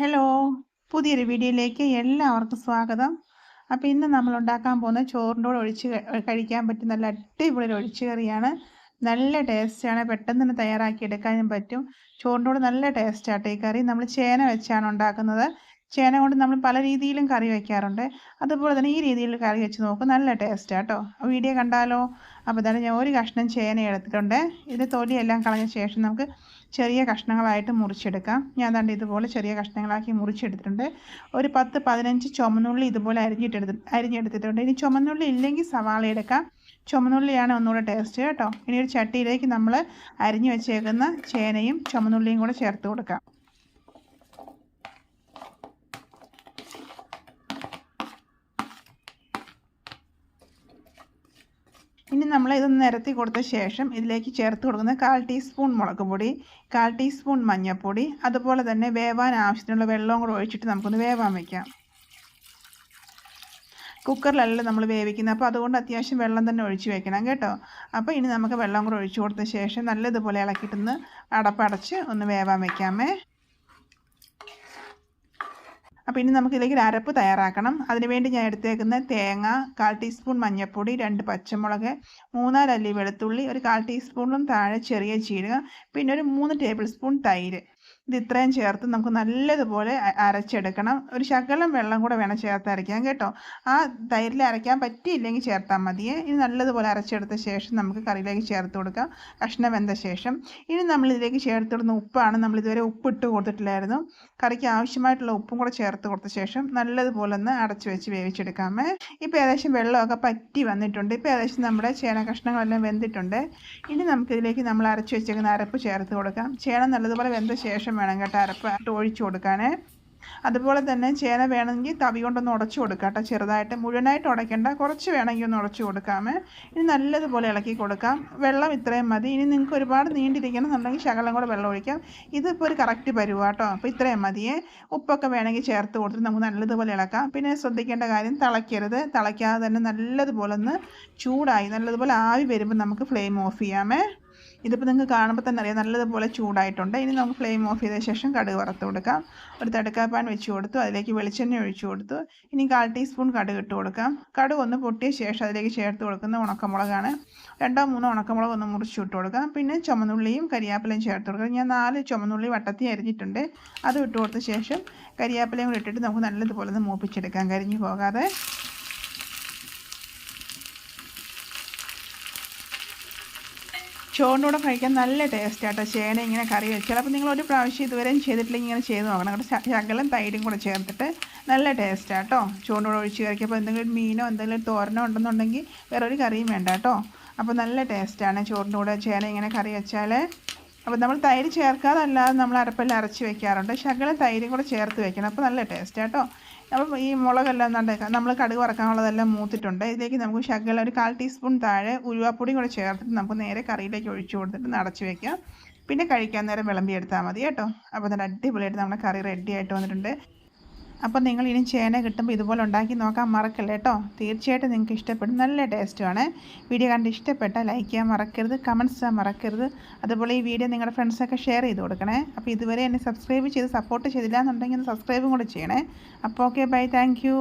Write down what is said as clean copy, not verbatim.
Hello, പുതിയൊരു വീഡിയോയിലേക്ക് എല്ലാവർക്കും സ്വാഗതം. അപ്പോൾ ഇന്ന് നമ്മൾ ഉണ്ടാക്കാൻ പോകുന്ന ചോറിൻ്റെ കൂടെ കഴിക്കാൻ പറ്റുന്ന നല്ല അടിപൊളി ഒരു ഒഴിച്ചുകറിയാണ്. നല്ല ടേസ്റ്റാണ്, പെട്ടെന്ന് തന്നെ തയ്യാറാക്കി എടുക്കാനും പറ്റും. ചോറിൻ്റെ കൂടെ നല്ല ടേസ്റ്റാട്ടോ ഈ കറി. നമ്മൾ ചേന വെച്ചാണ് ഉണ്ടാക്കുന്നത്. ചേന കൊണ്ട് നമ്മൾ പല രീതിയിലും കറി വയ്ക്കാറുണ്ട്. അതുപോലെ തന്നെ ഈ രീതിയിൽ കറി വെച്ച് നോക്കും, നല്ല ടേസ്റ്റാട്ടോ. വീഡിയോ കണ്ടാലോ? അപ്പോൾ തന്നെ ഞാൻ ഒരു കഷ്ണം ചേന എടുത്തിട്ടുണ്ട്. ഇതിൻ്റെ തൊലിയെല്ലാം കളഞ്ഞ ശേഷം നമുക്ക് ചെറിയ കഷ്ണങ്ങളായിട്ട് മുറിച്ചെടുക്കാം. ഞാൻ ദാണ്ട് ഇതുപോലെ ചെറിയ കഷ്ണങ്ങളാക്കി മുറിച്ചെടുത്തിട്ടുണ്ട്. ഒരു 10-15 ചുമന്നുള്ളി ഇതുപോലെ അരിഞ്ഞെടുത്തിട്ടുണ്ട്. ഇനി ചുമന്നുള്ളി ഇല്ലെങ്കിൽ സവാള എടുക്കാം. ചുമന്നുള്ളിയാണ് ഒന്നുകൂടെ ടേസ്റ്റ് കേട്ടോ. ഇനി ഒരു ചട്ടിയിലേക്ക് നമ്മൾ അരിഞ്ഞു വെച്ചേക്കുന്ന ചേനയും ചുമന്നുള്ളിയും കൂടെ ചേർത്ത് കൊടുക്കാം. ഇനി നമ്മൾ ഇതൊന്ന് നിരത്തി കൊടുത്ത ശേഷം ഇതിലേക്ക് ചേർത്ത് കൊടുക്കുന്ന 1/4 ടീസ്പൂൺ മുളക് പൊടി, 1/4 ടീസ്പൂൺ മഞ്ഞൾപ്പൊടി, അതുപോലെ തന്നെ വേവാൻ ആവശ്യത്തിനുള്ള വെള്ളവും കൂടെ ഒഴിച്ചിട്ട് നമുക്കൊന്ന് വേവാൻ വയ്ക്കാം. കുക്കറിലല്ല നമ്മൾ വേവിക്കുന്നത്, അപ്പോൾ അതുകൊണ്ട് അത്യാവശ്യം വെള്ളം തന്നെ ഒഴിച്ച് വെക്കണം കേട്ടോ. അപ്പോൾ ഇനി നമുക്ക് വെള്ളം കൂടെ ഒഴിച്ച് കൊടുത്ത ശേഷം നല്ലതുപോലെ ഇളക്കിയിട്ടൊന്ന് അടപ്പടച്ച് ഒന്ന് വേവാൻ വയ്ക്കാമേ. അപ്പോൾ ഇനി നമുക്കിതിലേക്ക് ഒരു അരപ്പ് തയ്യാറാക്കണം. അതിനുവേണ്ടി ഞാൻ എടുത്തേക്കുന്ന തേങ്ങ, 1/4 ടീസ്പൂൺ മഞ്ഞൾപ്പൊടി, 2 പച്ചമുളക്, 3-4 അല്ലി വെളുത്തുള്ളി, ഒരു 1/4 ടീസ്പൂണിലും താഴെ ചെറിയ ജീരകം, പിന്നെ ഒരു 3 ടേബിൾ സ്പൂൺ തൈര്. ഇത് ഇത്രയും ചേർത്ത് നമുക്ക് നല്ലതുപോലെ അരച്ചെടുക്കണം. ഒരു ശകലം വെള്ളം കൂടെ വേണം ചേർത്ത് അരയ്ക്കാൻ കേട്ടോ. ആ തൈരിൽ അരയ്ക്കാൻ പറ്റിയില്ലെങ്കിൽ ചേർത്താൽ മതിയേ. ഇനി നല്ലതുപോലെ അരച്ചെടുത്ത ശേഷം നമുക്ക് കറിയിലേക്ക് ചേർത്ത് കൊടുക്കാം. കഷ്ണം വെന്ത ശേഷം ഇനി നമ്മൾ ഇതിലേക്ക് ചേർത്ത് കൊടുക്കുന്ന ഉപ്പാണ്. നമ്മൾ ഇതുവരെ ഉപ്പിട്ട് കൊടുത്തിട്ടില്ലായിരുന്നു. കറിക്ക് ആവശ്യമായിട്ടുള്ള ഉപ്പും കൂടെ ചേർത്ത് കൊടുത്ത ശേഷം നല്ലതുപോലെ ഒന്ന് അടച്ചു വെച്ച് വേവിച്ചെടുക്കാമേ. ഇപ്പോൾ ഏകദേശം വെള്ളമൊക്കെ പറ്റി വന്നിട്ടുണ്ട്. ഇപ്പോൾ ഏകദേശം നമ്മുടെ ചേന കഷ്ണങ്ങളെല്ലാം വെന്തിട്ടുണ്ട്. ഇനി നമുക്കിതിലേക്ക് നമ്മൾ അരച്ചു വെച്ചേക്കുന്ന അരപ്പ് ചേർത്ത് കൊടുക്കാം. ചേന നല്ലതുപോലെ വെന്ത ശേഷം വേണം കേട്ടോ അരപ്പ് ഒഴിച്ചു കൊടുക്കാനേ. അതുപോലെ തന്നെ ചേന വേണമെങ്കിൽ തവി കൊണ്ടൊന്ന് ഉടച്ചു കൊടുക്കാം കേട്ടോ. ചെറുതായിട്ട്, മുഴുവനായിട്ട് ഉടയ്ക്കേണ്ട, കുറച്ച് വേണമെങ്കിൽ ഒന്ന് ഉടച്ചു കൊടുക്കാമേ. ഇനി നല്ലതുപോലെ ഇളക്കി കൊടുക്കാം. വെള്ളം ഇത്രയും മതി. ഇനി നിങ്ങൾക്ക് ഒരുപാട് നീണ്ടിരിക്കണം എന്നുണ്ടെങ്കിൽ ശകലം കൂടെ വെള്ളം ഒഴിക്കാം. ഇതിപ്പോൾ ഒരു കറക്റ്റ് പരുവ കേട്ടോ. അപ്പോൾ ഇത്രയും മതിയേ. ഉപ്പൊക്കെ വേണമെങ്കിൽ ചേർത്ത് കൊടുത്തിട്ട് നമുക്ക് നല്ലതുപോലെ ഇളക്കാം. പിന്നെ ശ്രദ്ധിക്കേണ്ട കാര്യം, തിളയ്ക്കരുത്. തിളയ്ക്കാതെ തന്നെ നല്ലതുപോലെ ഒന്ന് ചൂടായി നല്ലതുപോലെ ആവി വരുമ്പോൾ നമുക്ക് ഫ്ലെയിം ഓഫ് ചെയ്യാമേ. ഇതിപ്പോൾ നിങ്ങൾക്ക് കാണുമ്പോൾ തന്നെ അറിയാം നല്ലതുപോലെ ചൂടായിട്ടുണ്ട്. ഇനി നമുക്ക് ഫ്ലെയിം ഓഫ് ചെയ്ത ശേഷം കടുക് വറുത്ത് കൊടുക്കാം. ഒരു തടുക്കാപ്പാൻ വെച്ച് കൊടുത്തു, അതിലേക്ക് വെളിച്ചെണ്ണ ഒഴിച്ചു കൊടുത്തു. ഇനി 1/4 ടീസ്പൂൺ കടുക് ഇട്ട് കൊടുക്കാം. കടുക് ഒന്ന് പൊട്ടിയ ശേഷം അതിലേക്ക് ചേർത്ത് കൊടുക്കുന്ന ഉണക്കമുളകാണ്. 2-3 ഉണക്കമുളക് ഒന്ന് മുറിച്ചിട്ട് കൊടുക്കാം. പിന്നെ ചുമന്നുള്ളിയും കരിയാപ്പിലയും ചേർത്ത് കൊടുക്കാം. ഞാൻ 4 ചുമന്നുള്ളി വട്ടത്തി അരിഞ്ഞിട്ടുണ്ട്. അത് ഇട്ട് കൊടുത്ത ശേഷം കരിയാപ്പിലയും കൂടി ഇട്ടിട്ട് നമുക്ക് നല്ലതുപോലെ ഒന്ന് മൂപ്പിച്ചെടുക്കാം, കരിഞ്ഞു പോകാതെ. ചോറിൻ്റെ കൂടെ കഴിക്കാൻ നല്ല ടേസ്റ്റ് ആട്ടോ ചേന ഇങ്ങനെ കറി വെച്ചാൽ. അപ്പോൾ നിങ്ങൾ ഒരു പ്രാവശ്യം ഇതുവരെയും ചെയ്തിട്ടില്ലെങ്കിൽ ഇങ്ങനെ ചെയ്ത് നോക്കണം. അവിടെ ശകലം തൈരും കൂടെ ചേർത്തിട്ട് നല്ല ടേസ്റ്റ് ആട്ടോ ചോറിൻ്റെ കൂടെ ഒഴിച്ച് കറിക്കപ്പോൾ എന്തെങ്കിലും മീനോ എന്തെങ്കിലും തോരനോ ഉണ്ടെന്നുണ്ടെങ്കിൽ വേറൊരു കറിയും വേണ്ട കേട്ടോ. അപ്പോൾ നല്ല ടേസ്റ്റാണ് ചോറിൻ്റെ കൂടെ ചേന ഇങ്ങനെ കറി വെച്ചാൽ. അപ്പോൾ നമ്മൾ തൈര് ചേർക്കാതല്ലാതെ നമ്മൾ അരപ്പെല്ലാം അരച്ച് വെക്കാറുണ്ട്. ശകലം തൈരും കൂടെ ചേർത്ത് വെക്കണം, അപ്പോൾ നല്ല ടേസ്റ്റ് ആട്ടോ. അപ്പം ഈ മുളകെല്ലാം നമ്മൾ കടുക് വറക്കാനുള്ളതെല്ലാം മൂത്തിട്ടുണ്ട്. ഇതിലേക്ക് നമുക്ക് ശകലം ഒരു 1/4 ടീസ്പൂൺ താഴെ ഉലുവാപ്പൊടിയും കൂടെ ചേർത്തിട്ട് നമുക്ക് നേരെ കറിയിലേക്ക് ഒഴിച്ചു കൊടുത്തിട്ട് അടച്ച് വയ്ക്കാം. പിന്നെ കഴിക്കാൻ നേരം വിളമ്പിയെടുത്താൽ മതി കേട്ടോ. അപ്പോൾ നല്ല അടിപൊളിയായിട്ട് നമ്മുടെ കറി റെഡി ആയിട്ട് വന്നിട്ടുണ്ട്. അപ്പോൾ നിങ്ങൾ ഇനി ചേന കിട്ടുമ്പോൾ ഇതുപോലെ ഉണ്ടാക്കി നോക്കാൻ മറക്കല്ലേ കേട്ടോ. തീർച്ചയായിട്ടും നിങ്ങൾക്ക് ഇഷ്ടപ്പെടും, നല്ല ടേസ്റ്റുമാണ്. വീഡിയോ കണ്ട് ഇഷ്ടപ്പെട്ടാൽ ലൈക്ക് ചെയ്യാൻ മറക്കരുത്, കമൻറ്റ്സ് ചെയ്യാൻ മറക്കരുത്. അതുപോലെ ഈ വീഡിയോ നിങ്ങളുടെ ഫ്രണ്ട്സൊക്കെ ഷെയർ ചെയ്ത് കൊടുക്കണേ. അപ്പോൾ ഇതുവരെ എന്നെ സബ്സ്ക്രൈബ് ചെയ്ത് സപ്പോർട്ട് ചെയ്തില്ല എന്നുണ്ടെങ്കിൽ ഒന്ന് സബ്സ്ക്രൈബും കൂടെ ചെയ്യണേ. അപ്പോൾ ഓക്കെ, ബൈ, താങ്ക് യു.